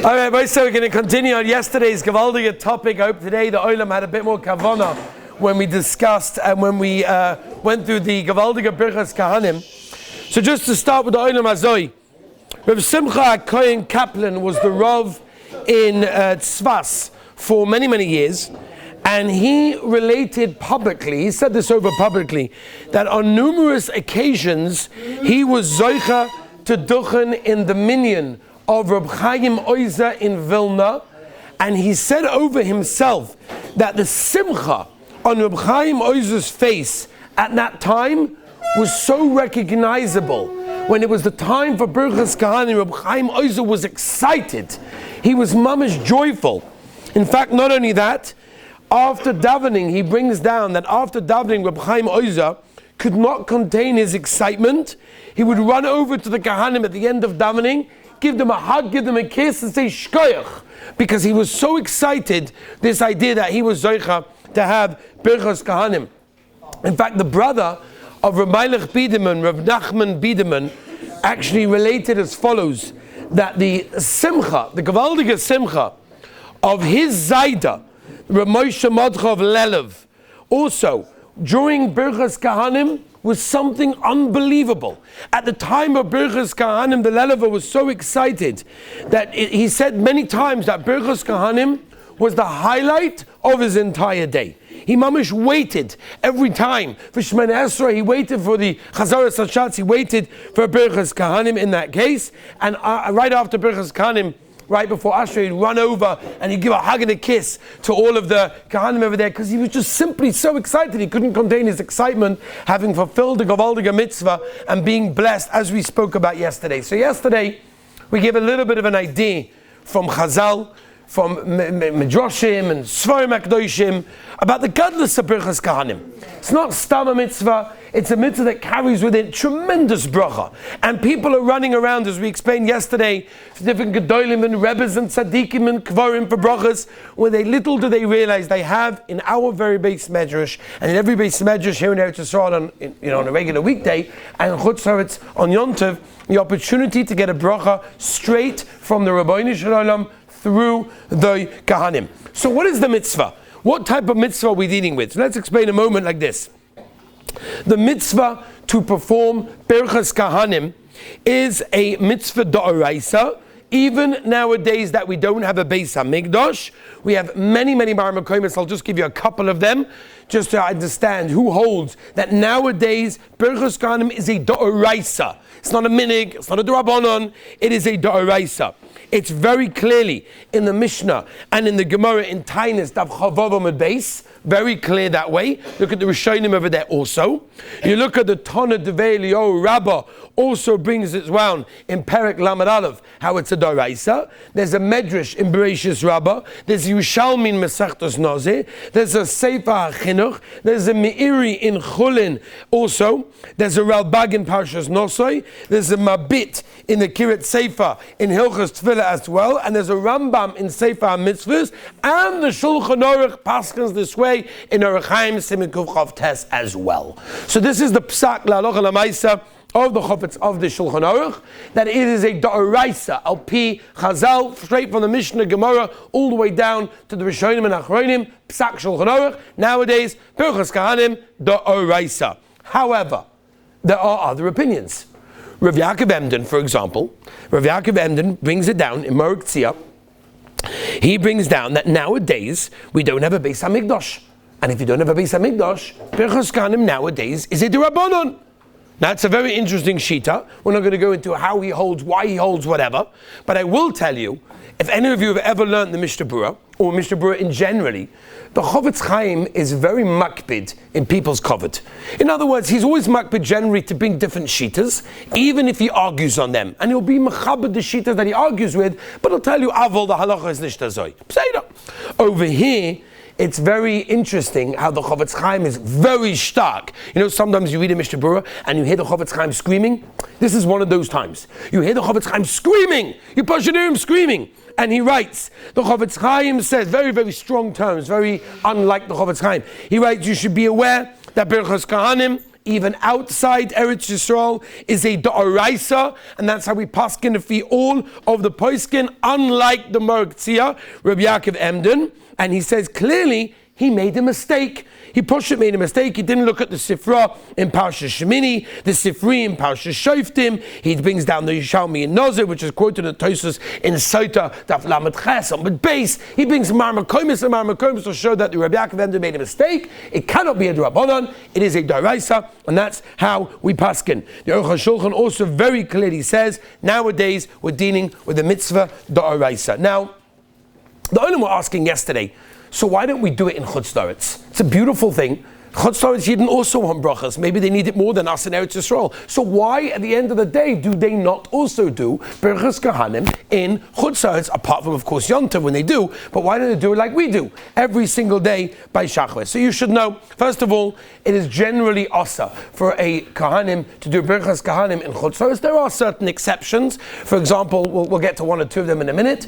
All right, so we're going to continue on yesterday's Gavaldiga topic. I hope today the Olam had a bit more kavana when we discussed and when we went through the Gavaldiga Birchas Kohanim. So just to start with the Olam Azoi, Rav Simcha Kohen Kaplan was the Rav in Tzfas for many, many years. And he related publicly, he said this over publicly, that on numerous occasions he was Zoicha to Duchen in the minyan of Reb Chaim Oizer in Vilna, and he said over himself that the simcha on Reb Chaim Oizer's face at that time was so recognizable. When it was the time for Birchas Kohanim, Reb Chaim Oizer was excited. He was mamish joyful. In fact, not only that, after davening, he brings down that after davening, Reb Chaim Oizer could not contain his excitement. He would run over to the Kohanim at the end of davening, give them a hug, give them a kiss, and say shkoyach, because he was so excited, this idea that he was zoicha to have Birchas Kohanim. In fact, the brother of Rav Meilech Biederman, Rav Nachman Biederman, actually related as follows, that the simcha, the Gavaldiga simcha of his Zayda, Rav Moshe Modcha of Lelev, also during Birchas Kohanim, was something unbelievable. At the time of Birchas Kohanim, the Lelever was so excited that he said many times that Birchas Kohanim was the highlight of his entire day. He mamish waited every time for Shemana Esrei. He waited for the Chazaras Hashatz. He waited for Birchas Kohanim in that case. And right after Birchas Kohanim, right before Ashrei, he'd run over and he'd give a hug and a kiss to all of the Kohanim over there, because he was just simply so excited. He couldn't contain his excitement, having fulfilled the Gavaldiga mitzvah and being blessed, as we spoke about yesterday. So yesterday, we gave a little bit of an idea from Chazal, from Midrashim and Svarim HaKadoshim about the godless of Birchas Kohanim. It's not stam a mitzvah, it's a mitzvah that carries with it tremendous bracha. And people are running around, as we explained yesterday, different gedolim and rebbes and tzaddikim and kvarim for brachas, where little do they realize they have in our very base medrash, and in every base medrash here in Eretz Yisrael on a regular weekday, and Chutz Haaretz on Yom Tov, the opportunity to get a bracha straight from the Rabbeinu Shalom through the Kohanim. So what is the mitzvah? What type of mitzvah are we dealing with? So let's explain a moment like this. The mitzvah to perform Birchas Kohanim is a mitzvah d'oraisa. Even nowadays that we don't have a Beis HaMikdash, we have many Maramakoimis. I'll just give you a couple of them, just to understand who holds that nowadays Birchas Kohanim is a d'oraisa. It's not a minig, it's not a d'Rabbanon, it is a d'oraisa. It's very clearly in the Mishnah and in the Gemara in Tainis, Dav Chavav Amud Beis, very clear that way. Look at the Rishonim over there also. You look at the Tana Devei Eliyahu Rabbah, also brings it down in Perek Lamed Aleph, how it's a Doraisa. There's a Medrash in Bereshis Rabbah. There's Yerushalmi in Masechtas Nazeh. There's a Sefer HaChinuch. There's a Meiri in Chulin also. There's a Ralbag in Parshas Nosoi. There's a Mabit in the Kirat Sefer in Hilchas Tefillah as well. And there's a Rambam in Sefer HaMitzvahs. And the Shulchan Aruch paskins this way in Orach Chaim Siman Kuf Chav Tes as well. So this is the Psak La'alocha La'maisa of the Chofetz of the Shulchan Aruch, that it is a Da'oraisa, Al Pi Chazal, straight from the Mishnah Gemara, all the way down to the Rishonim and Achronim, Psak Shulchan Aruch, nowadays, Birchas Kohanim, Da'oraisa. However, there are other opinions. Rav Yaakov Emden, for example, Rav Yaakov Emden brings it down in Morek Tzia. He brings down that nowadays, we don't have a Beis HaMikdash. And if you don't have a Beis HaMikdash, Birchas Kohanim nowadays is a d'Rabbanon. Now, it's a very interesting shita. We're not going to go into how he holds, why he holds, whatever. But I will tell you, if any of you have ever learned the Mishnah Berurah, or Mishnah Berurah in generally, the Chofetz Chaim is very makpid in people's covet. In other words, he's always makpid generally to bring different shitas, even if he argues on them. And he'll be mechabed the shitas that he argues with, but he'll tell you, avol, the halacha is nicht azoi. Over here, it's very interesting how the Chofetz Chaim is very stark. You know, sometimes you read a Mishnah Berurah and you hear the Chofetz Chaim screaming. This is one of those times. You hear the Chofetz Chaim screaming. You hear him screaming. And he writes, the Chofetz Chaim says, very strong terms, very unlike the Chofetz Chaim. He writes, you should be aware that Birchas Kohanim even outside Eretz Yisrael, is a da'oraisa, and that's how we paskin for all of the poskin, unlike the Merktzia, Rabbi Yaakov Emden, and he says clearly he made a mistake. He made a mistake. He didn't look at the Sifra in Parshas Shemini, the Sifri in Parshas Shoftim. He brings down the Yishalmi in Nazir, which is quoted in Tosfos in Sota, Daf Lamed Ches, on the base. He brings Marmakomis and Marmakomis to show that the Rabbi Yaakov Emden made a mistake. It cannot be a D'Rabbanan. It is a D'Oraisa, and that's how we paskin. The Aruch HaShulchan also very clearly says, nowadays we're dealing with the mitzvah D'Oraisa. Now, the Olam were asking yesterday, so why don't we do it in Chutz La'aretz? It's a beautiful thing. Chutz La'aretz Yidden also want brachas. Maybe they need it more than us in Eretz Yisrael. So why, at the end of the day, do they not also do Birchas Kohanim in Chutz La'aretz, apart from, of course, Yom Tov when they do, but why don't they do it like we do, every single day by Shachris? So you should know, first of all, it is generally asa for a Kohanim to do Birchas Kohanim in Chutz La'aretz. There are certain exceptions. For example, we'll get to one or two of them in a minute.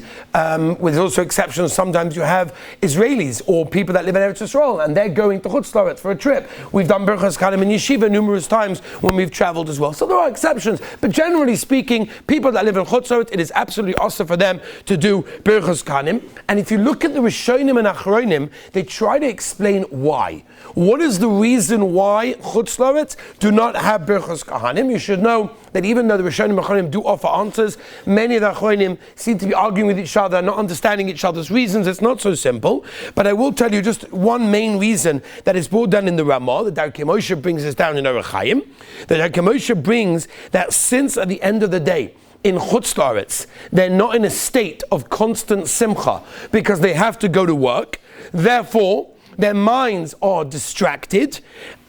With also exceptions, sometimes you have Israelis or people that live in Eretz Yisrael, and they're going to Chutz La'aretz for a trip. We've done Birchas Kohanim in Yeshiva numerous times when we've traveled as well. So there are exceptions, but generally speaking, people that live in Chutz La'aretz, it is absolutely awesome for them to do Birchas Kohanim. And if you look at the Rishonim and Achronim, they try to explain why. What is the reason why Chutz La'aretz do not have Birchas Kohanim? You should know that even though the Rishonim and Achronim do offer answers, many of the Achronim seem to be arguing with each other, not understanding each other's reasons. It's not so simple. But I will tell you just one main reason that is brought down in the Ramah. The Darkei Moshe brings this down in Orach Chaim. The Darkei Moshe brings that since at the end of the day, in Chutz La'aretz, they're not in a state of constant simcha because they have to go to work. Therefore, their minds are distracted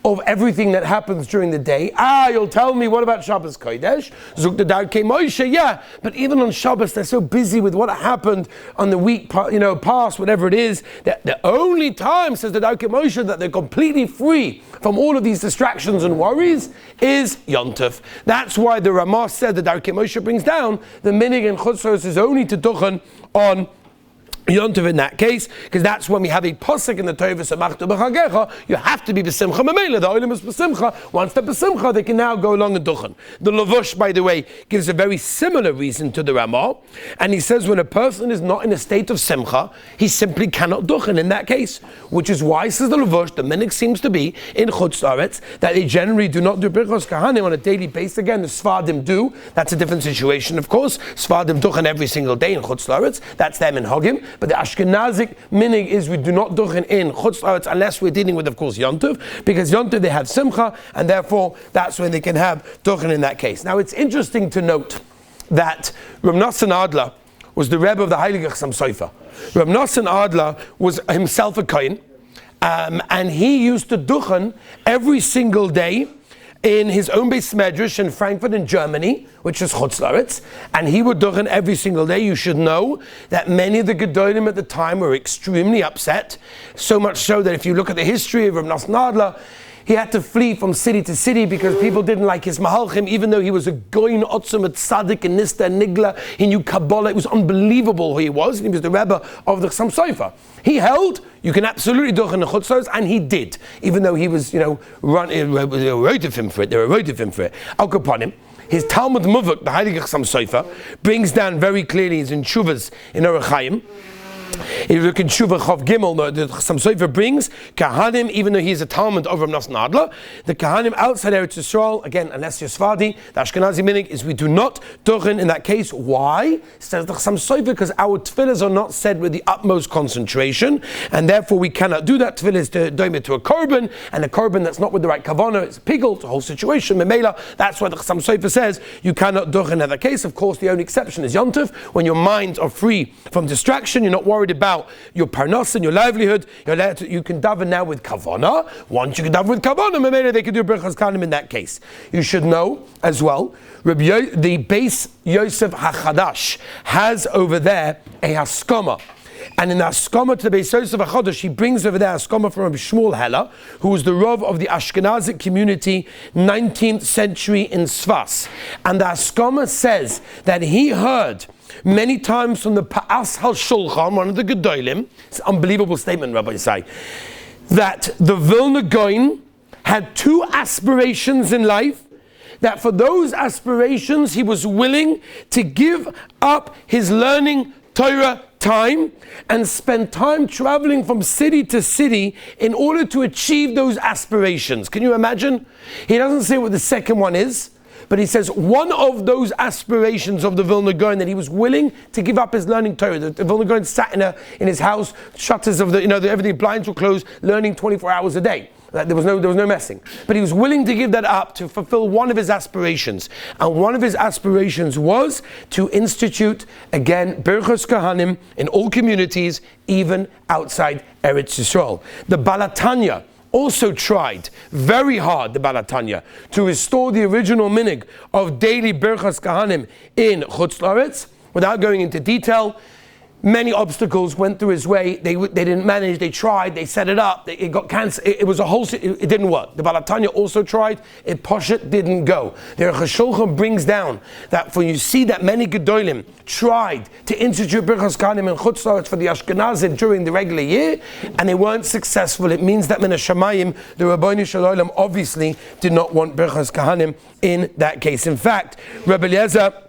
of everything that happens during the day. You'll tell me, what about Shabbos Kodesh? Zuk the Darkei Moshe, yeah, but even on Shabbos, they're so busy with what happened on the week, past, whatever it is, that the only time, says the Darkei Moshe, that they're completely free from all of these distractions and worries is Yom Tov. That's why the Ramah said, the Darkei Moshe brings down, the minig in Chutz La'aretz is only to duchen on Yom Tov in that case, because that's when we have a posuk in the Torah, V'samachtu b'chagecha, you have to be b'simcha memela. The olim is b'simcha. Once they're b'simcha, they can now go along and duchen. The Lavush, by the way, gives a very similar reason to the Ramah, and he says when a person is not in a state of simcha, he simply cannot duchen in that case, which is why, says the Lavush, the minhag seems to be in Chutz La'aretz that they generally do not do Birchas Kohanim on a daily basis. Again, the Sfardim do. That's a different situation, of course. Sfardim duchen every single day in Chutz La'aretz. That's them in Hogim. But the Ashkenazic minig is we do not duchen in Chutz La'aretz unless we're dealing with, of course, Yom Tov, because Yom Tov they have Simcha, and therefore that's when they can have duchen in that case. Now it's interesting to note that Rav Nosson Adler was the Rebbe of the Heilige Chassam Sofer. Rav Nosson Adler was himself a Kohen, and he used to duchen every single day in his own base medrash in Frankfurt in Germany, which is Chutz La'aretz, and he would duchen every single day. You should know that many of the Gedolim at the time were extremely upset, so much so that if you look at the history of Rav Nosson Adler, he had to flee from city to city because people didn't like his mahalchim, even though he was a goyin otzum at tzaddik and nista and nigla. He knew Kabbalah. It was unbelievable who he was. He was the Rebbe of the Chassam Sofer. He held, you can absolutely duchen in the Chutz La'aretz, and he did, even though he was, they were rotive him for it. Al Kaponim, his Talmud Muvuk, the Heilige Chassam Sofer, brings down very clearly, he's in Shuvas in Orach Chaim. If you look in Shuvah Chav Gimel, the Chassam Sofer brings Kohanim, even though he's a Talmud over Nosson Adler, the Kohanim outside Eretz Yisrael, again, unless you're Sfardi, the Ashkenazi minig is we do not duchen in that case. Why? Says the Chassam Sofer, because our tefillahs are not said with the utmost concentration, and therefore we cannot do that. Tefillah is to doim it to a korban, and a korban that's not with the right kavanah, it's a pigel, it's a whole situation, memela. That's why the Chassam Sofer says you cannot duchen in that case. Of course, the only exception is Yom Tov, when your minds are free from distraction, you're not worried about your parnas and your livelihood. You can daven now with kavana. Once you can daven with kavana, maybe they can do Birchas Kohanim in that case. You should know as well, the base Yosef HaChadash has over there a haskama. And in the Haskama to the Beis Yosef HaChadash, he brings over there Haskama from Rabbi Shmuel Heller, who was the Rav of the Ashkenazic community, 19th century in Sfas. And the Haskama says that he heard many times from the Pa'as HaShulchan, one of the Gedolim, it's an unbelievable statement, Rabbi Yisai, that the Vilna Gaon had two aspirations in life, that for those aspirations he was willing to give up his learning Torah time and spend time traveling from city to city in order to achieve those aspirations. Can you imagine? He doesn't say what the second one is, but he says one of those aspirations of the Vilna Gaon, that he was willing to give up his learning Torah. The Vilna Gaon sat in his house, shutters of everything, blinds were closed, learning 24 hours a day. There was no messing. But he was willing to give that up to fulfill one of his aspirations. And one of his aspirations was to institute, again, Birchas Kohanim in all communities, even outside Eretz Yisrael. The Balatanya also tried very hard, the Balatanya, to restore the original minig of daily Birchas Kohanim in Chutz La'aretz. Without going into detail, many obstacles went through his way. They didn't manage. They tried. They set it up. It got cancelled. It was a whole. It didn't work. The Balatanya also tried. It Poshet didn't go. The Aruch HaShulchan brings down that when you see that many Gedolim tried to institute Birchas Kohanim and Chutz La'aretz for the Ashkenazim during the regular year, and they weren't successful, it means that Min HaShamayim, the Rabbeinu Shalom, obviously did not want Birchas Kohanim in that case. In fact, Rabbi Eliezer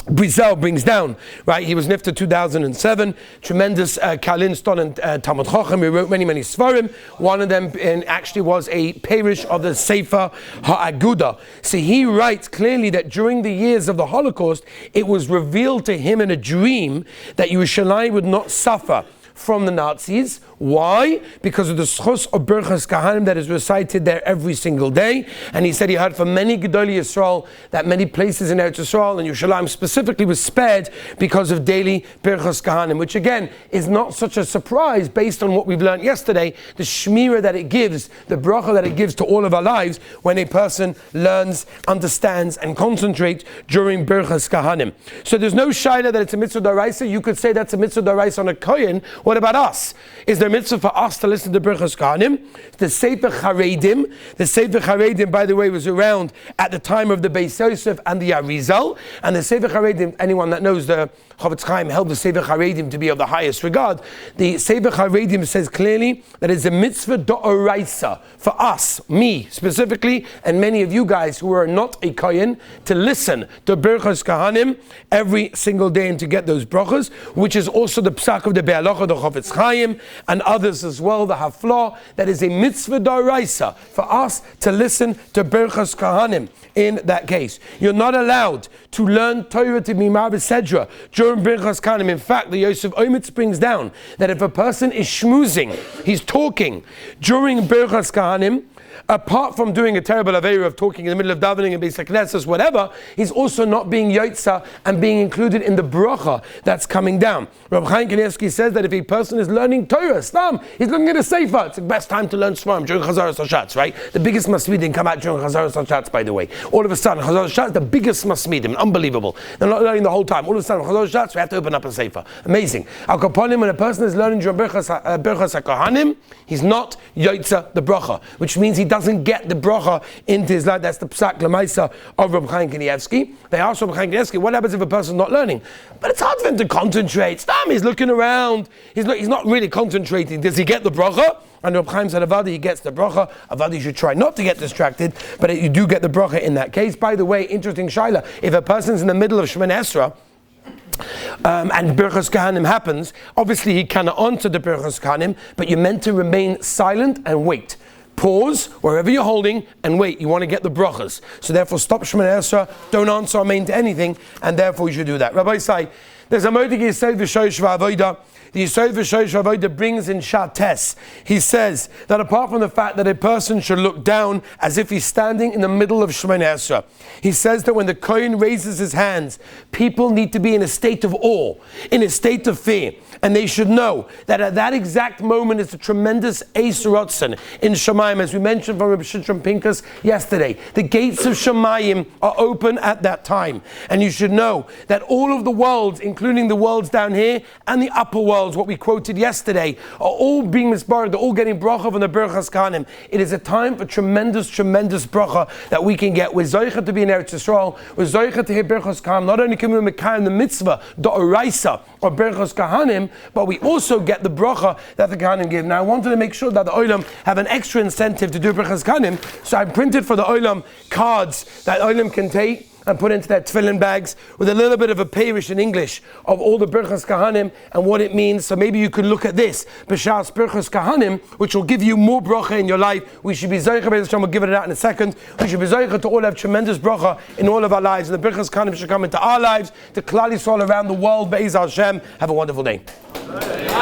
Brizel brings down, right? He was nifta 2007, tremendous Kalin Ston and Talmud Chacham. He wrote many Svarim. One of them actually was a parish of the Sefer HaAguda. So he writes clearly that during the years of the Holocaust, it was revealed to him in a dream that Yerushalayim would not suffer from the Nazis. Why? Because of the schus of Birchas Kohanim that is recited there every single day. And he said he heard from many Gedolei Yisrael that many places in Eretz Yisrael and Yerushalayim specifically was spared because of daily Birchas Kohanim, which again is not such a surprise based on what we've learned yesterday, the shmira that it gives, the bracha that it gives to all of our lives when a person learns, understands and concentrates during Birchas Kohanim. So there's no shaila that it's a mitzvah d'oraisa. You could say that's a mitzvah d'oraisa on a kohen. What about us? Is there a mitzvah for us to listen to Birchas Kohanim? The Sefer Charedim, by the way, was around at the time of the Beis Yosef and the Arizal. And the Sefer Charedim, anyone that knows the Chavetz Chaim held the Sefer Charedim to be of the highest regard. The Sefer Charedim says clearly that it's a mitzvah d'oraisa for us, me specifically, and many of you guys who are not a kohen, to listen to Birchas Kohanim every single day and to get those brachas, which is also the psak of the Be'alacha, the Chavetz Chaim, and others as well, the Haflah, that is a mitzvah d'oraisa for us to listen to Birchas Kohanim in that case. You're not allowed to learn Torah to be Ma'avisedra during Birchas Kohanim. In fact, the Yosef Omitz brings down that if a person is shmoozing, he's talking during Birchas Kohanim, apart from doing a terrible aveira of talking in the middle of davening and Beis HaKnesses, whatever, he's also not being yotza and being included in the bracha that's coming down. Rabbi Chaim Kanievsky says that if a person is learning Torah, Stam, he's looking at a sefer, it's the best time to learn Svarim during Chazaras HaShatz, right? The biggest masmidim come out during Chazaras HaShatz, by the way. All of a sudden, Chazaras HaShatz, the biggest masmidim, unbelievable. They're not learning the whole time. All of a sudden, Chazaras HaShatz, we have to open up a sefer. Amazing. Al Kaponim, when a person is learning during Birchas HaKohanim, he's not yotza the bracha, which means he doesn't get the bracha into his life. That's the psak lemaisa of Rabbi Chaim Kanievsky. They asked Rabbi Chaim Kanievsky, what happens if a person's not learning? But it's hard for him to concentrate. He's looking around. He's not really concentrating. Does he get the bracha? And Rabbi Chaim said, Avadi, he gets the bracha. Avadi, you should try not to get distracted, but you do get the bracha in that case. By the way, interesting shaila, if a person's in the middle of Shemoneh Esrei, and Birchas Kohanim happens, obviously he cannot answer the Birchas Kohanim, but you're meant to remain silent and wait. Pause wherever you're holding and wait. You want to get the brachas. So therefore stop Shemoneh Esrei, don't answer amen to anything, and therefore you should do that. Rabbi say, there's a modig Yisod v'Shosh v'Avoda. The Yisod v'Shosh v'Avoda brings in Shates. He says that apart from the fact that a person should look down as if he's standing in the middle of Shemoneh Esrei, he says that when the Kohen raises his hands, people need to be in a state of awe, in a state of fear. And they should know that at that exact moment is a tremendous Eis Rotzen in Shemayim, as we mentioned from Rabbi Shitron Pinkas yesterday. The gates of Shemayim are open at that time. And you should know that all of the worlds, including including the worlds down here and the upper worlds, what we quoted yesterday, are all being misbared. They're all getting bracha from the Birchas Kohanim. It is a time for tremendous bracha that we can get. We're zoicha to be in Eretz Yisrael. We're zoicha to hear Birchas Kohanim. Not only can we mekayim the mitzvah, the oraisa, or Birchas Kohanim, but we also get the bracha that the Kohanim give. Now, I wanted to make sure that the Olam have an extra incentive to do Birchas Kohanim, so I printed for the Olam cards that Olam can take and put into their tefillin bags with a little bit of a parish in English of all the Birchas Kohanim and what it means. So maybe you can look at this, B'shas Birchas Kohanim, which will give you more bracha in your life. We should be zoicha, we'll give it out in a second. We should be zoicha to all have tremendous bracha in all of our lives. And the Birchas Kohanim should come into our lives, to Klal Yisrael around the world. Be'ez Hashem. Have a wonderful day.